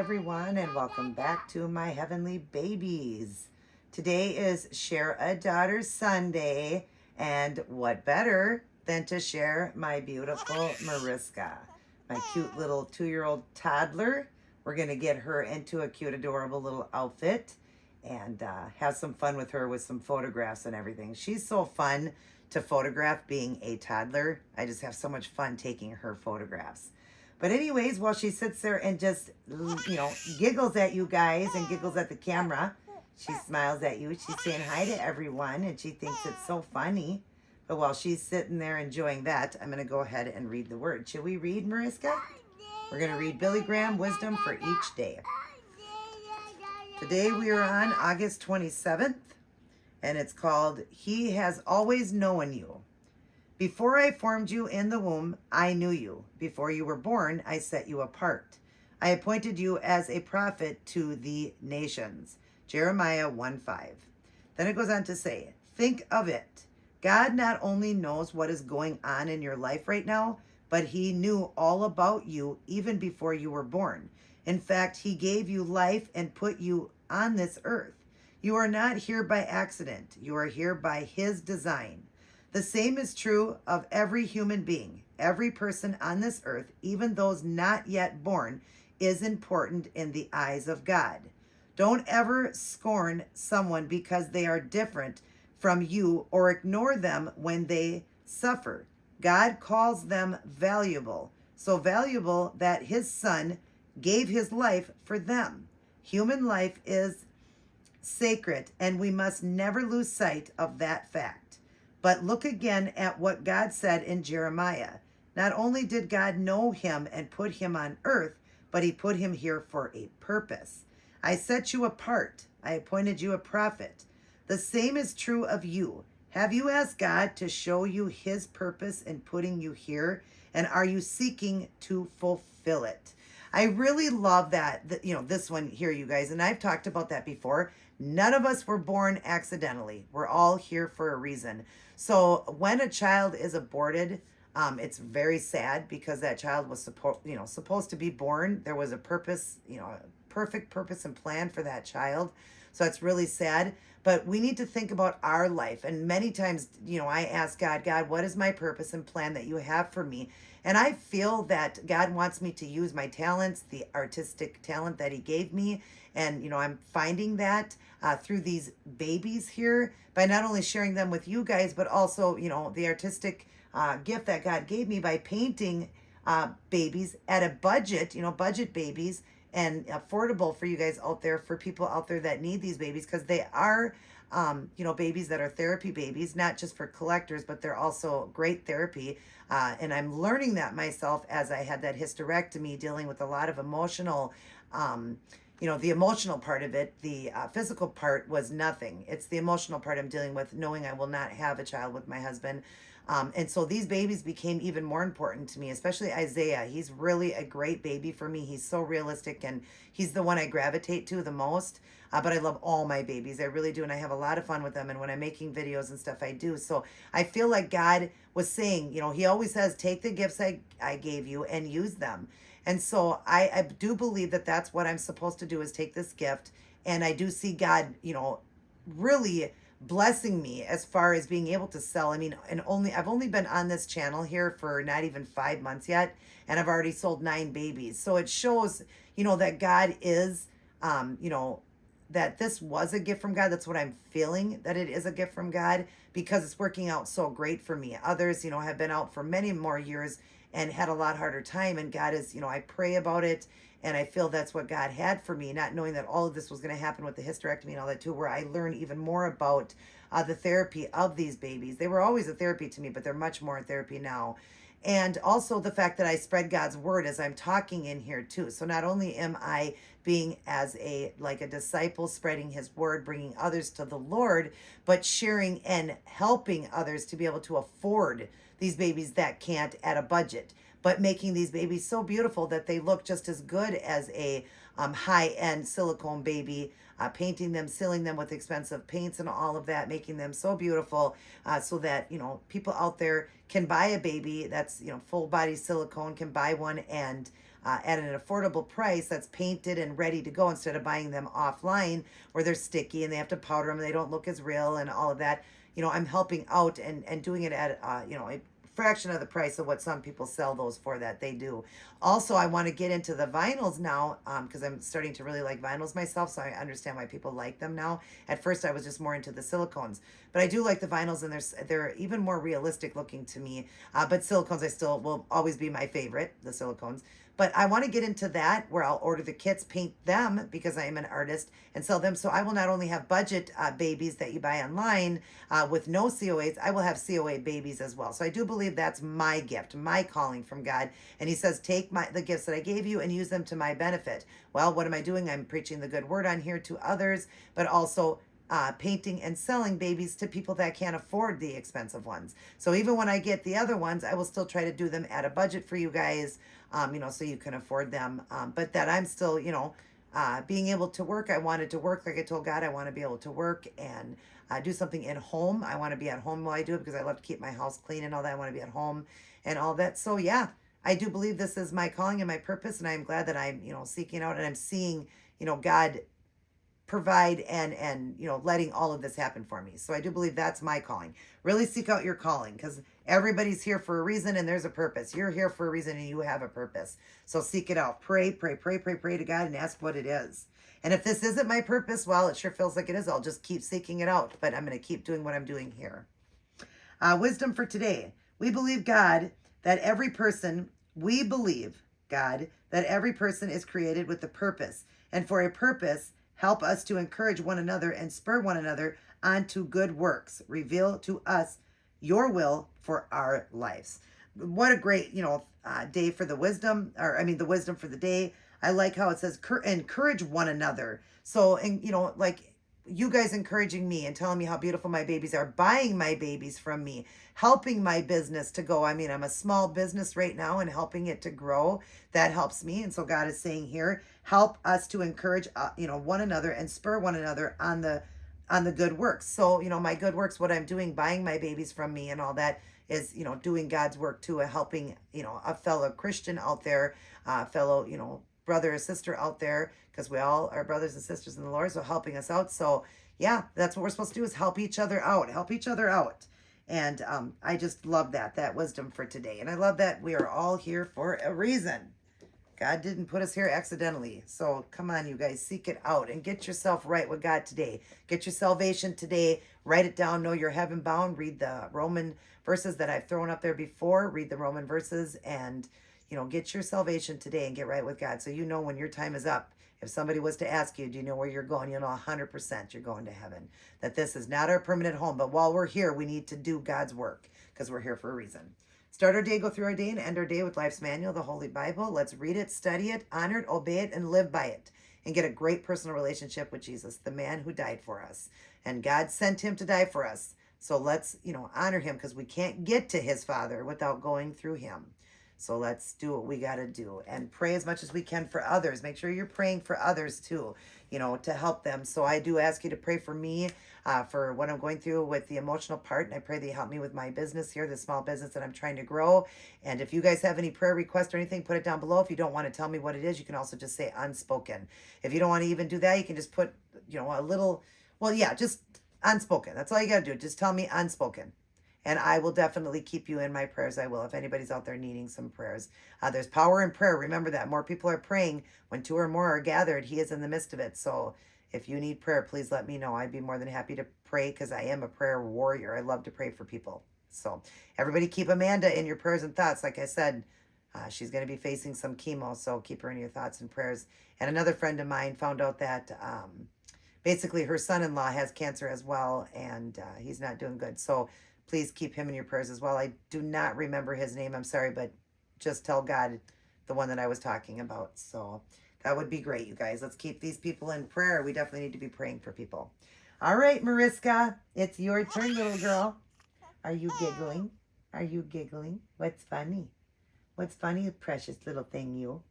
everyone, and welcome back to my heavenly babies. Today is Share a Daughter Sunday, and what better than to share my beautiful Mariska, my cute little 2-year-old toddler. We're going to get her into a cute, adorable little outfit and have some fun with her with some photographs and everything. She's so fun to photograph being a toddler. I just have so much fun taking her photographs. But anyways, while she sits there and just, giggles at you guys and giggles at the camera, she smiles at you. She's saying hi to everyone, and she thinks it's so funny. But while she's sitting there enjoying that, I'm going to go ahead and read the word. Should we read, Mariska? We're going to read Billy Graham Wisdom for each day. Today we are on August 27th, and it's called, He Has Always Known You. Before I formed you in the womb, I knew you. Before you were born, I set you apart. I appointed you as a prophet to the nations. Jeremiah 1:5. Then it goes on to say, think of it. God not only knows what is going on in your life right now, but he knew all about you even before you were born. In fact, he gave you life and put you on this earth. You are not here by accident. You are here by his design. The same is true of every human being. Every person on this earth, even those not yet born, is important in the eyes of God. Don't ever scorn someone because they are different from you or ignore them when they suffer. God calls them valuable, so valuable that his son gave his life for them. Human life is sacred, and we must never lose sight of that fact. But look again at what God said in Jeremiah. Not only did God know him and put him on earth, but he put him here for a purpose. I set you apart. I appointed you a prophet. The same is true of you. Have you asked God to show you his purpose in putting you here? And are you seeking to fulfill it? I really love that, this one here, you guys. And I've talked about that before. None of us were born accidentally. We're all here for a reason. So when a child is aborted, it's very sad because that child was supposed to be born. There was a purpose, a perfect purpose and plan for that child. So it's really sad. But we need to think about our life. And many times, I ask God, what is my purpose and plan that you have for me? And I feel that God wants me to use my talents, the artistic talent that he gave me. And, I'm finding that through these babies here by not only sharing them with you guys, but also, the artistic gift that God gave me by painting babies at a budget, budget babies, and affordable for you guys out there, for people out there that need these babies, because they are, babies that are therapy babies, not just for collectors, but they're also great therapy. And I'm learning that myself as I had that hysterectomy, dealing with a lot of emotional, the emotional part of it. The physical part was nothing. It's the emotional part I'm dealing with, knowing I will not have a child with my husband. And so these babies became even more important to me, especially Isaiah. He's really a great baby for me. He's so realistic, and he's the one I gravitate to the most. But I love all my babies. I really do. And I have a lot of fun with them. And when I'm making videos and stuff, I do. So I feel like God was saying, he always says, take the gifts I gave you and use them. And so I do believe that that's what I'm supposed to do, is take this gift. And I do see God, really blessing me as far as being able to sell. I mean, I've only been on this channel here for not even 5 months yet, and I've already sold 9 babies. So it shows, that God is, that this was a gift from God. That's what I'm feeling, that it is a gift from God, because it's working out so great for me. Others, have been out for many more years and had a lot harder time. And God is, I pray about it. And I feel that's what God had for me, not knowing that all of this was going to happen with the hysterectomy and all that too, where I learned even more about the therapy of these babies. They were always a therapy to me, but they're much more a therapy now. And also the fact that I spread God's word as I'm talking in here too. So not only am I being as a disciple, spreading his word, bringing others to the Lord, but sharing and helping others to be able to afford these babies that can't at a budget, but making these babies so beautiful that they look just as good as a high-end silicone baby, painting them, sealing them with expensive paints and all of that, making them so beautiful so that, people out there can buy a baby that's, full body silicone, can buy one and at an affordable price that's painted and ready to go instead of buying them offline where they're sticky and they have to powder them and they don't look as real and all of that. I'm helping out and doing it at, a fraction of the price of what some people sell those for that they do. Also, I want to get into the vinyls now because I'm starting to really like vinyls myself, so I understand why people like them now. At first, I was just more into the silicones, but I do like the vinyls, and they're even more realistic looking to me. But silicones, I still will always be my favorite, the silicones. But I want to get into that where I'll order the kits, paint them because I am an artist, and sell them. So I will not only have budget babies that you buy online with no COAs, I will have COA babies as well. So I do believe that's my gift, my calling from God. And he says, take the gifts that I gave you and use them to my benefit. Well, what am I doing? I'm preaching the good word on here to others, but also painting and selling babies to people that can't afford the expensive ones. So even when I get the other ones, I will still try to do them at a budget for you guys, so you can afford them. But that I'm still, being able to work. I wanted to work, like I told God, I want to be able to work and do something in home. I want to be at home while I do it because I love to keep my house clean and all that. I want to be at home and all that. So yeah, I do believe this is my calling and my purpose. And I'm glad that I'm, seeking out and I'm seeing, God provide and letting all of this happen for me. So I do believe that's my calling. Really seek out your calling because everybody's here for a reason and there's a purpose. You're here for a reason and you have a purpose. So seek it out. Pray to God and ask what it is. And if this isn't my purpose, well, it sure feels like it is. I'll just keep seeking it out, but I'm going to keep doing what I'm doing here. Wisdom for today. We believe God that every person is created with a purpose, and for a purpose, help us to encourage one another and spur one another onto good works. Reveal to us your will for our lives. What a great, day for the wisdom, the wisdom for the day. I like how it says encourage one another. So, and like you guys encouraging me and telling me how beautiful my babies are, buying my babies from me, helping my business to go. I'm a small business right now and helping it to grow. That helps me. And so God is saying here, help us to encourage, one another and spur one another on the good works. So, my good works, what I'm doing, buying my babies from me and all that is, doing God's work too, helping, a fellow Christian out there, fellow, brother or sister out there, because we all are brothers and sisters in the Lord, so helping us out. So yeah, that's what we're supposed to do, is help each other out. And I just love that wisdom for today. And I love that we are all here for a reason. God didn't put us here accidentally. So come on, you guys, seek it out and get yourself right with God today. Get your salvation today. Write it down. Know you're heaven bound. Read the Roman verses that I've thrown up there before. Read the Roman verses and get your salvation today and get right with God. So when your time is up, if somebody was to ask you, do you know where you're going? 100% you're going to heaven. That this is not our permanent home. But while we're here, we need to do God's work because we're here for a reason. Start our day, go through our day, and end our day with Life's Manual, the Holy Bible. Let's read it, study it, honor it, obey it, and live by it. And get a great personal relationship with Jesus, the man who died for us. And God sent him to die for us. So let's, honor him because we can't get to his Father without going through him. So let's do what we got to do and pray as much as we can for others. Make sure you're praying for others too, to help them. So I do ask you to pray for me, for what I'm going through with the emotional part. And I pray that you help me with my business here, the small business that I'm trying to grow. And if you guys have any prayer requests or anything, put it down below. If you don't want to tell me what it is, you can also just say unspoken. If you don't want to even do that, you can just put, a little, just unspoken. That's all you got to do. Just tell me unspoken. And I will definitely keep you in my prayers. I will, if anybody's out there needing some prayers. There's power in prayer. Remember that. More people are praying. When two or more are gathered, he is in the midst of it. So if you need prayer, please let me know. I'd be more than happy to pray because I am a prayer warrior. I love to pray for people. So everybody keep Amanda in your prayers and thoughts. Like I said, she's going to be facing some chemo. So keep her in your thoughts and prayers. And another friend of mine found out that basically her son-in-law has cancer as well. And he's not doing good. So please keep him in your prayers as well. I do not remember his name. I'm sorry, but just tell God the one that I was talking about. So that would be great, you guys. Let's keep these people in prayer. We definitely need to be praying for people. All right, Mariska, it's your turn, little girl. Are you giggling? Are you giggling? What's funny? What's funny, precious little thing, you?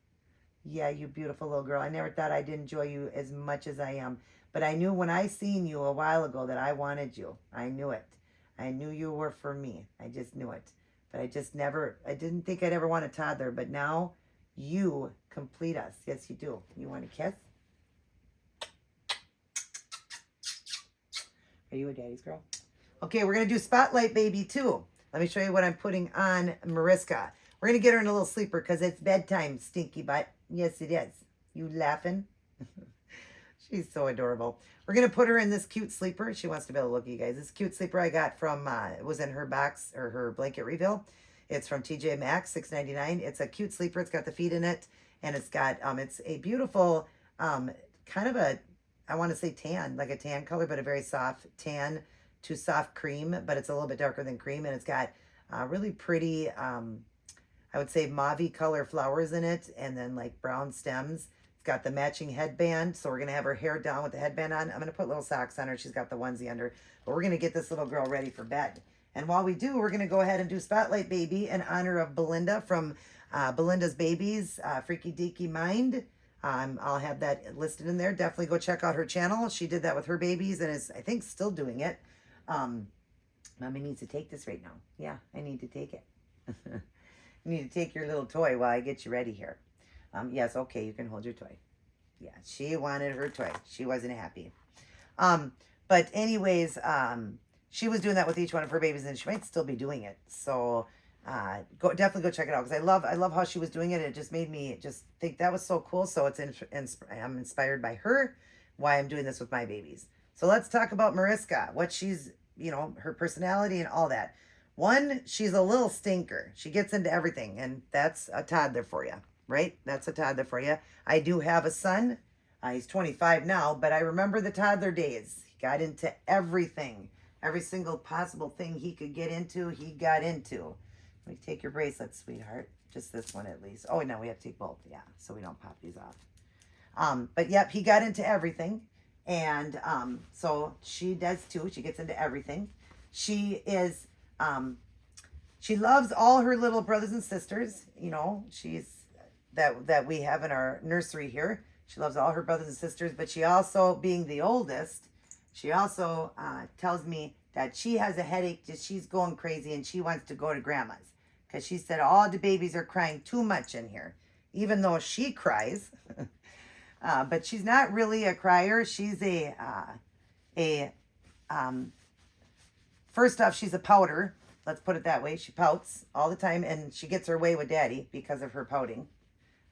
Yeah, you beautiful little girl. I never thought I'd enjoy you as much as I am. But I knew when I seen you a while ago that I wanted you. I knew it. I knew you were for me. I just knew it. But I didn't think I'd ever want a toddler. But now You complete us. Yes, you do. You want a kiss? Are you a daddy's girl? Okay, we're going to do Spotlight Baby too. Let me show you what I'm putting on Mariska. We're going to get her in a little sleeper because it's bedtime, stinky butt. Yes, it is. You laughing? She's so adorable. We're going to put her in this cute sleeper. She wants to be able to look at you guys. This cute sleeper I got from, it was in her box or her blanket reveal. It's from TJ Maxx, $6.99. It's a cute sleeper. It's got the feet in it. And it's got, it's a beautiful, kind of a, I want to say tan, like a tan color, but a very soft tan to soft cream. But it's a little bit darker than cream. And it's got really pretty, I would say mauve color flowers in it. And then like brown stems. Got the matching headband, so we're gonna have her hair down with the headband on. I'm gonna put little socks on her. She's got the onesie under, but we're gonna get this little girl ready for bed. And while we do, we're gonna go ahead and do Spotlight Baby in honor of Belinda from Belinda's Babies, Freaky Deaky Mind. I'll have that listed in there. Definitely go check out her channel. She did that with her babies and is, I think, still doing it. Mommy needs to take this right now. Yeah, I need to take it. You need to take your little toy while I get you ready here. Yes, okay, you can hold your toy. Yeah, she wanted her toy. She wasn't happy. But anyways, she was doing that with each one of her babies, and she might still be doing it. So definitely go check it out because I love how she was doing it. It just made me just think that was so cool. So I'm inspired by her, why I'm doing this with my babies. So let's talk about Mariska, what she's, her personality and all that. One, she's a little stinker. She gets into everything, and that's a toddler for you. Right? That's a toddler for you. I do have a son. He's 25 now, but I remember the toddler days. He got into everything. Every single possible thing he could get into, he got into. Let me take your bracelet, sweetheart. Just this one at least. Oh, no, we have to take both. Yeah, so we don't pop these off. But yep, he got into everything. And so she does too. She gets into everything. She is, she loves all her little brothers and sisters. She's, that we have in our nursery here. She loves all her brothers and sisters, but she also, being the oldest, she also tells me that she has a headache, just she's going crazy and she wants to go to grandma's because she said all the babies are crying too much in here, even though she cries. But she's not really a crier. She's first off, she's a pouter. Let's put it that way. She pouts all the time and she gets her way with daddy because of her pouting.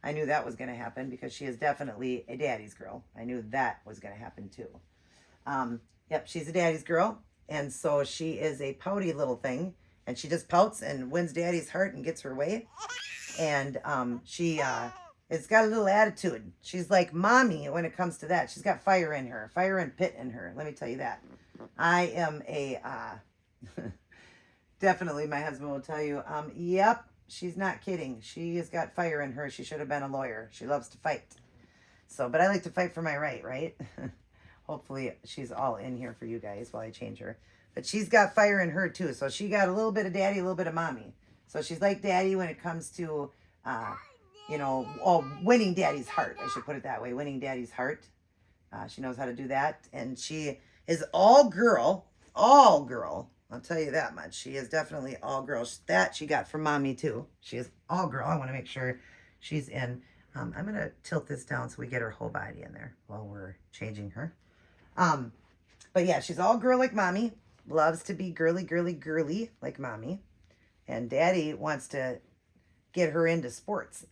I knew that was going to happen because she is definitely a daddy's girl. I knew that was going to happen too. Yep, she's a daddy's girl. And so she is a pouty little thing. And she just pouts and wins daddy's heart and gets her way. And she has got a little attitude. She's like mommy when it comes to that. She's got fire in her. Fire and pit in her. Let me tell you that. I am a... definitely my husband will tell you, yep. She's not kidding. She has got fire in her. She should have been a lawyer. She loves to fight. So, but I like to fight for my right? Hopefully she's all in here for you guys while I change her. But she's got fire in her too. So she got a little bit of daddy, a little bit of mommy. So she's like daddy when it comes to, winning daddy's heart. I should put it that way. Winning daddy's heart. She knows how to do that. And she is all girl. I'll tell you that much. She is definitely all girl. That she got from mommy too. She is all girl. I want to make sure she's in. I'm going to tilt this down so we get her whole body in there while we're changing her. But yeah, she's all girl like mommy. Loves to be girly like mommy. And daddy wants to get her into sports.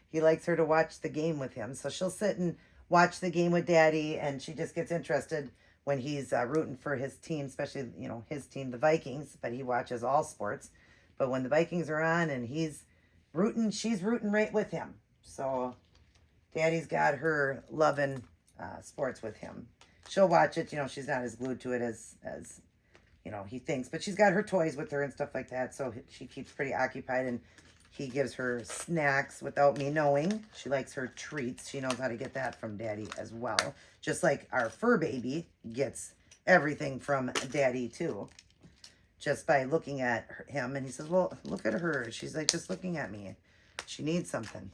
He likes her to watch the game with him. So she'll sit and watch the game with daddy and she just gets interested when he's rooting for his team, especially, his team, the Vikings, but he watches all sports. But when the Vikings are on and he's rooting, she's rooting right with him. So daddy's got her loving sports with him. She'll watch it, she's not as glued to it as he thinks, but she's got her toys with her and stuff like that. So she keeps pretty occupied and he gives her snacks without me knowing. She likes her treats. She knows how to get that from daddy as well. Just like our fur baby gets everything from daddy too. Just by looking at him. And he says, well, look at her. She's like just looking at me. She needs something.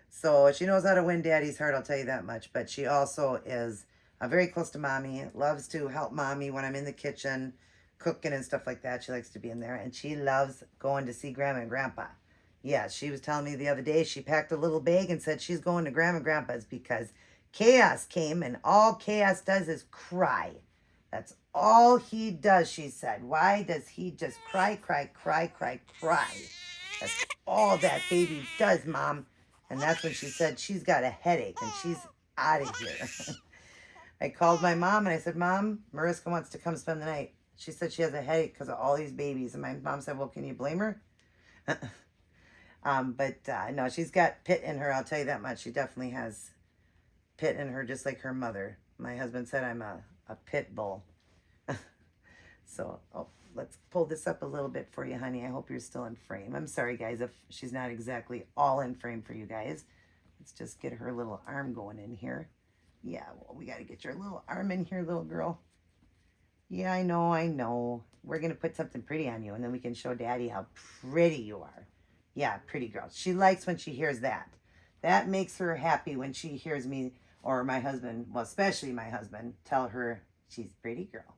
So she knows how to win daddy's heart, I'll tell you that much. But she also is very close to mommy. Loves to help mommy when I'm in the kitchen. Cooking and stuff like that. She likes to be in there. And she loves going to see grandma and grandpa. Yeah, she was telling me the other day she packed a little bag and said she's going to Grandma and Grandpa's because Chaos came and all Chaos does is cry. That's all he does, she said. Why does he just cry, cry, cry, cry, cry? That's all that baby does, Mom. And that's when she said she's got a headache and she's out of here. I called my mom and I said, Mom, Mariska wants to come spend the night. She said she has a headache because of all these babies. And my mom said, well, can you blame her? No, she's got pit in her. I'll tell you that much. She definitely has pit in her, just like her mother. My husband said I'm a pit bull. So, let's pull this up a little bit for you, honey. I hope you're still in frame. I'm sorry, guys, if she's not exactly all in frame for you guys. Let's just get her little arm going in here. Yeah, well, we got to get your little arm in here, little girl. Yeah, I know. We're going to put something pretty on you, and then we can show Daddy how pretty you are. Yeah, pretty girl. She likes when she hears that. That makes her happy when she hears me or my husband, well, especially my husband, tell her she's a pretty girl.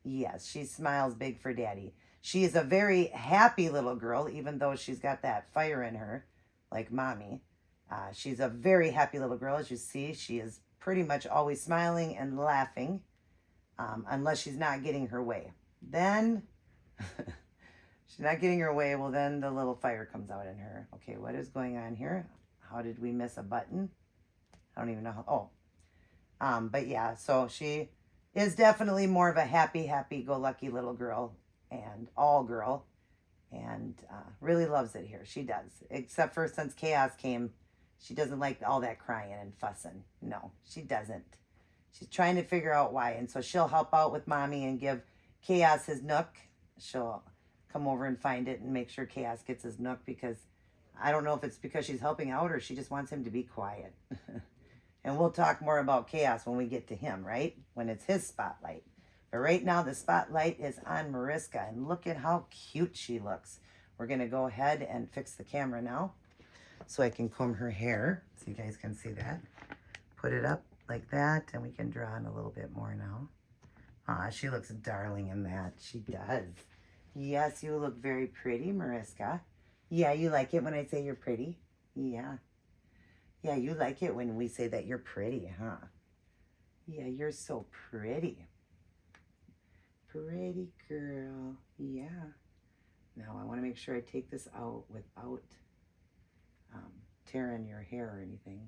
Yes, she smiles big for Daddy. She is a very happy little girl, even though she's got that fire in her, like Mommy. She's a very happy little girl. As you see, she is pretty much always smiling and laughing, unless she's not getting her way. Then, she's not getting her way, well, then the little fire comes out in her. Okay, what is going on here? How did we miss a button? I don't even know how. But yeah, so she is definitely more of a happy-go-lucky little girl and all girl, and really loves it here. She does, except for since Chaos came, she doesn't like all that crying and fussing. No, she doesn't. She's trying to figure out why, and so she'll help out with Mommy and give Chaos his nook. She'll come over and find it and make sure Chaos gets his nook, because I don't know if it's because she's helping out or she just wants him to be quiet. And we'll talk more about Chaos when we get to him, right? When it's his spotlight. But right now, the spotlight is on Mariska. And look at how cute she looks. We're going to go ahead and fix the camera now, so I can comb her hair, so you guys can see that. Put it up like that, and we can draw in a little bit more now. She looks darling in that. She does. Yes, you look very pretty, Mariska. Yeah, you like it when I say you're pretty? Yeah. Yeah, you like it when we say that you're pretty, huh? Yeah, you're so pretty. Pretty girl. Yeah. Now I want to make sure I take this out without tearing your hair or anything.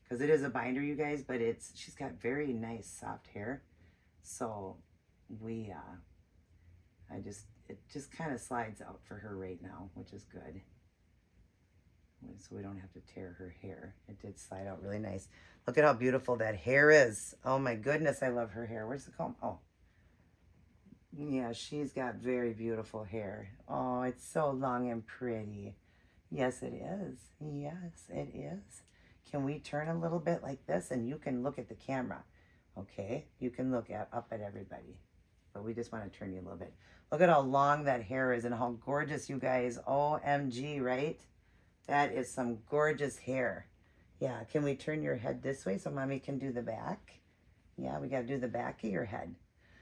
Because it is a binder, you guys, but she's got very nice soft hair. So it just kind of slides out for her right now, which is good. So we don't have to tear her hair. It did slide out really nice. Look at how beautiful that hair is. Oh my goodness, I love her hair. Where's the comb? Oh. Yeah, she's got very beautiful hair. Oh, it's so long and pretty. Yes, it is. Yes, it is. Can we turn a little bit like this, and you can look at the camera? Okay, you can look up at everybody. But we just want to turn you a little bit. Look at how long that hair is and how gorgeous, you guys. OMG, right? That is some gorgeous hair. Yeah, can we turn your head this way so Mommy can do the back? Yeah, we got to do the back of your head.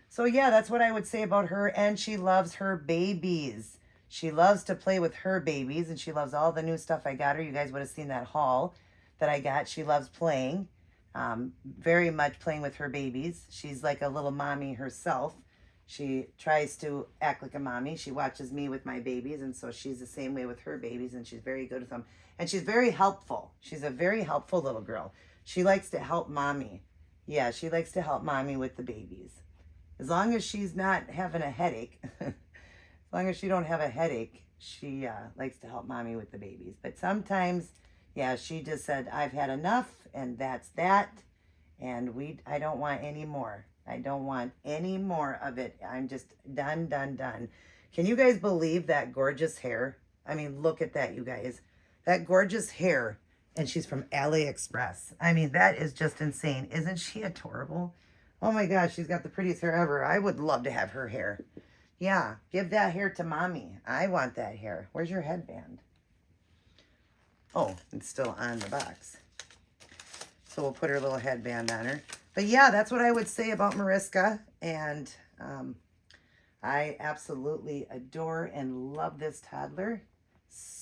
So yeah, that's what I would say about her. And she loves her babies. She loves to play with her babies, and she loves all the new stuff I got her. You guys would have seen that haul that I got. She loves playing, very much playing with her babies. She's like a little mommy herself. She tries to act like a mommy. She watches me with my babies, and so she's the same way with her babies, and she's very good with them. And she's very helpful. She's a very helpful little girl. She likes to help Mommy. Yeah, she likes to help Mommy with the babies. As long as she's not having a headache, as long as she don't have a headache, she likes to help Mommy with the babies. But sometimes, yeah, she just said, I've had enough, and that's that, and I don't want any more. I don't want any more of it. I'm just done. Can you guys believe that gorgeous hair? I mean, look at that, you guys. That gorgeous hair. And she's from AliExpress. I mean, that is just insane. Isn't she adorable? Oh my gosh, she's got the prettiest hair ever. I would love to have her hair. Yeah, give that hair to Mommy. I want that hair. Where's your headband? Oh, it's still on the box. So we'll put her little headband on her. But yeah, that's what I would say about Mariska. And I absolutely adore and love this toddler.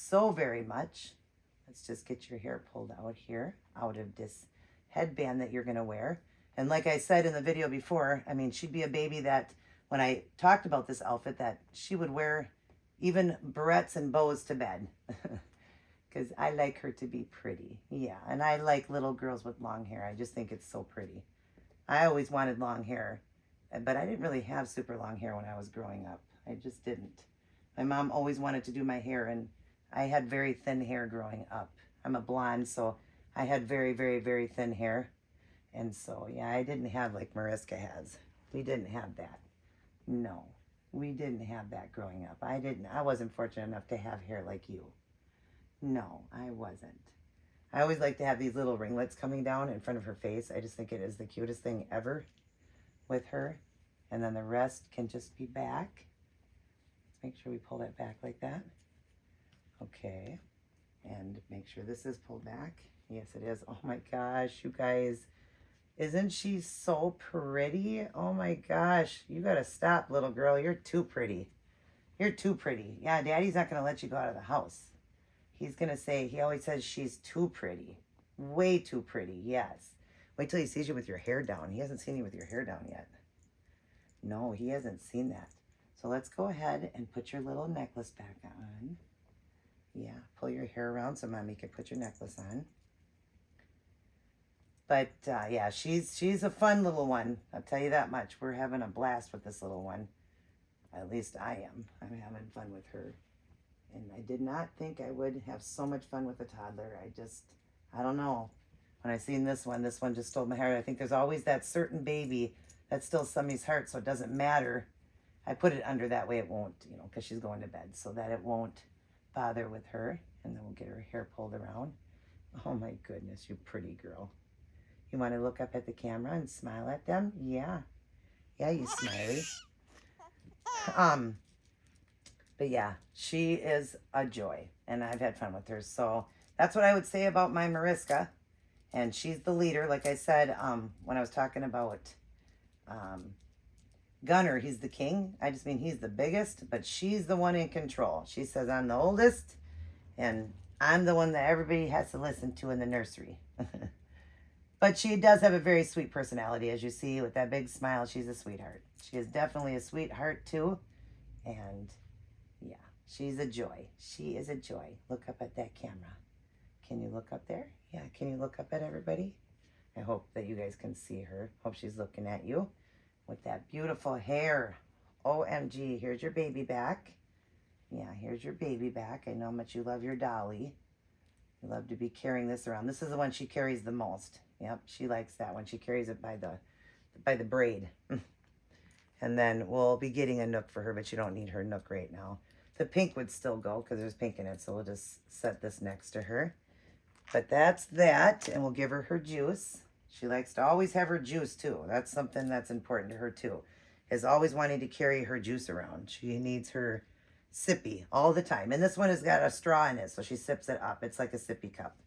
so very much. Let's just get your hair pulled out here, out of this headband that you're going to wear. And like I said in the video before, I mean, she'd be a baby that when I talked about this outfit, that she would wear even barrettes and bows to bed. Because I like her to be pretty. Yeah, and I like little girls with long hair. I just think it's so pretty. I always wanted long hair, but I didn't really have super long hair when I was growing up. I just didn't. My mom always wanted to do my hair, and I had very thin hair growing up. I'm a blonde, so I had very, very, very thin hair. And so, yeah, I didn't have like Mariska has. We didn't have that. No, we didn't have that growing up. I wasn't fortunate enough to have hair like you. No, I wasn't. I always like to have these little ringlets coming down in front of her face. I just think it is the cutest thing ever with her. And then the rest can just be back. Let's make sure we pull that back like that. Okay. And make sure this is pulled back. Yes, it is. Oh my gosh, you guys. Isn't she so pretty? Oh my gosh. You got to stop, little girl. You're too pretty. You're too pretty. Yeah, Daddy's not going to let you go out of the house. He's going to say, he always says she's too pretty. Way too pretty, yes. Wait till he sees you with your hair down. He hasn't seen you with your hair down yet. No, he hasn't seen that. So let's go ahead and put your little necklace back on. Yeah, pull your hair around so Mommy can put your necklace on. But, yeah, she's a fun little one. I'll tell you that much. We're having a blast with this little one. At least I am. I'm having fun with her. And I did not think I would have so much fun with a toddler. I don't know. When I seen this one just stole my heart. I think there's always that certain baby that steals somebody's heart, so it doesn't matter. I put it under that way it won't, because she's going to bed, so that it won't bother with her. And then we'll get her hair pulled around. Oh my goodness, you pretty girl. You want to look up at the camera and smile at them? Yeah. Yeah, you smiley. But yeah, she is a joy, and I've had fun with her. So that's what I would say about my Mariska. And she's the leader. Like I said, when I was talking about Gunner, he's the king. I just mean he's the biggest, but she's the one in control. She says I'm the oldest, and I'm the one that everybody has to listen to in the nursery. But she does have a very sweet personality, as you see, with that big smile. She's a sweetheart. She is definitely a sweetheart, too. And yeah, she's a joy. She is a joy. Look up at that camera. Can you look up there? Yeah, can you look up at everybody? I hope that you guys can see her. Hope she's looking at you with that beautiful hair. OMG, here's your baby back. Yeah, here's your baby back. I know how much you love your dolly. You love to be carrying this around. This is the one she carries the most. Yep, she likes that one. She carries it by the braid. And then we'll be getting a Nook for her, but you don't need her Nook right now. The pink would still go because there's pink in it, so we'll just set this next to her. But that's that, and we'll give her her juice. She likes to always have her juice, too. That's something that's important to her, too, is always wanting to carry her juice around. She needs her sippy all the time. And this one has got a straw in it, so she sips it up. It's like a sippy cup.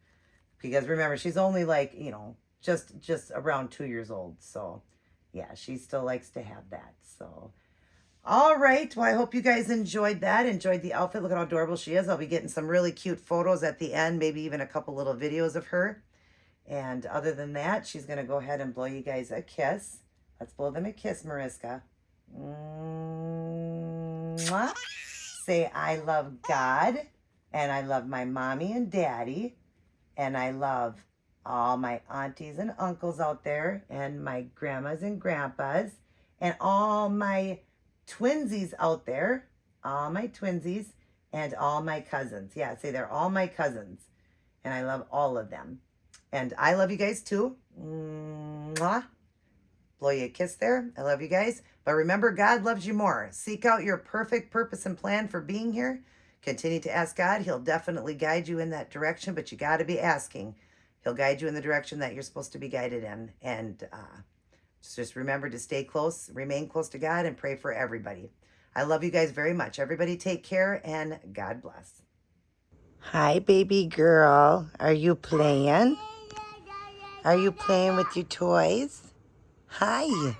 Because remember, she's only like, just around 2 years old. So, yeah, she still likes to have that. So, all right. Well, I hope you guys enjoyed that. Enjoyed the outfit. Look at how adorable she is. I'll be getting some really cute photos at the end. Maybe even a couple little videos of her. And other than that, she's going to go ahead and blow you guys a kiss. Let's blow them a kiss, Mariska. Mwah. Say, I love God. And I love my mommy and daddy. And I love all my aunties and uncles out there, and my grandmas and grandpas, and all my twinsies out there, all my twinsies, and all my cousins. Yeah, say they're all my cousins, and I love all of them. And I love you guys too. Mwah. Blow you a kiss there. I love you guys. But remember, God loves you more. Seek out your perfect purpose and plan for being here. Continue to ask God. He'll definitely guide you in that direction, but you got to be asking. He'll guide you in the direction that you're supposed to be guided in. And just remember to stay close, remain close to God, and pray for everybody. I love you guys very much. Everybody take care, and God bless. Hi, baby girl. Are you playing? Are you playing with your toys? Hi.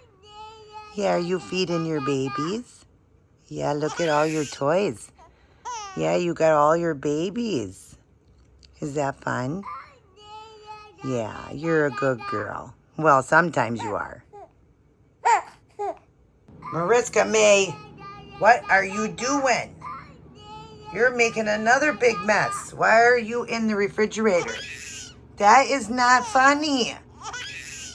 Yeah, are you feeding your babies? Yeah, look at all your toys. Yeah, you got all your babies. Is that fun? Yeah, you're a good girl. Well, sometimes you are. Mariska May, what are you doing? You're making another big mess. Why are you in the refrigerator? That is not funny.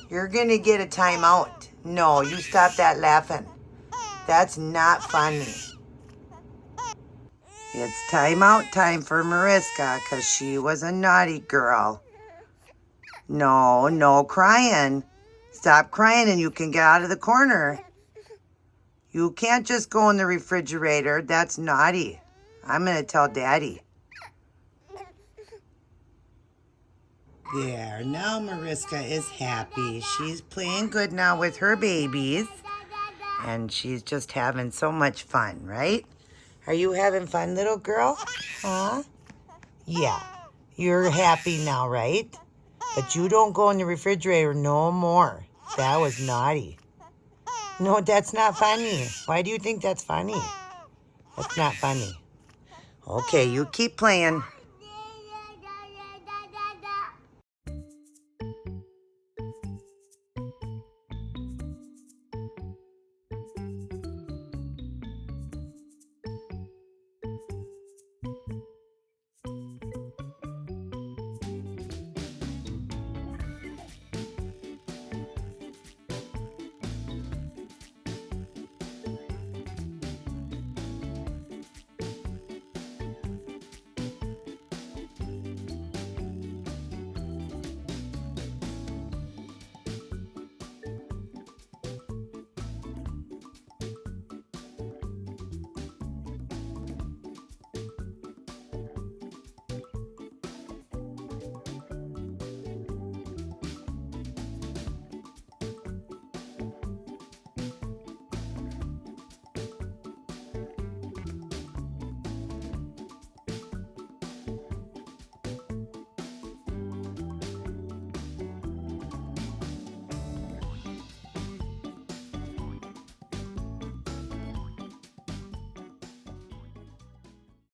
You're going to get a timeout. No, you stop that laughing. That's not funny. It's timeout time for Mariska because she was a naughty girl. No, no crying. Stop crying and you can get out of the corner. You can't just go in the refrigerator. That's naughty. I'm going to tell Daddy. There, now Mariska is happy. She's playing good now with her babies. And she's just having so much fun, right? Are you having fun, little girl? Huh? Yeah. You're happy now, right? But you don't go in the refrigerator no more. That was naughty. No, that's not funny. Why do you think that's funny? That's not funny. Okay, you keep playing.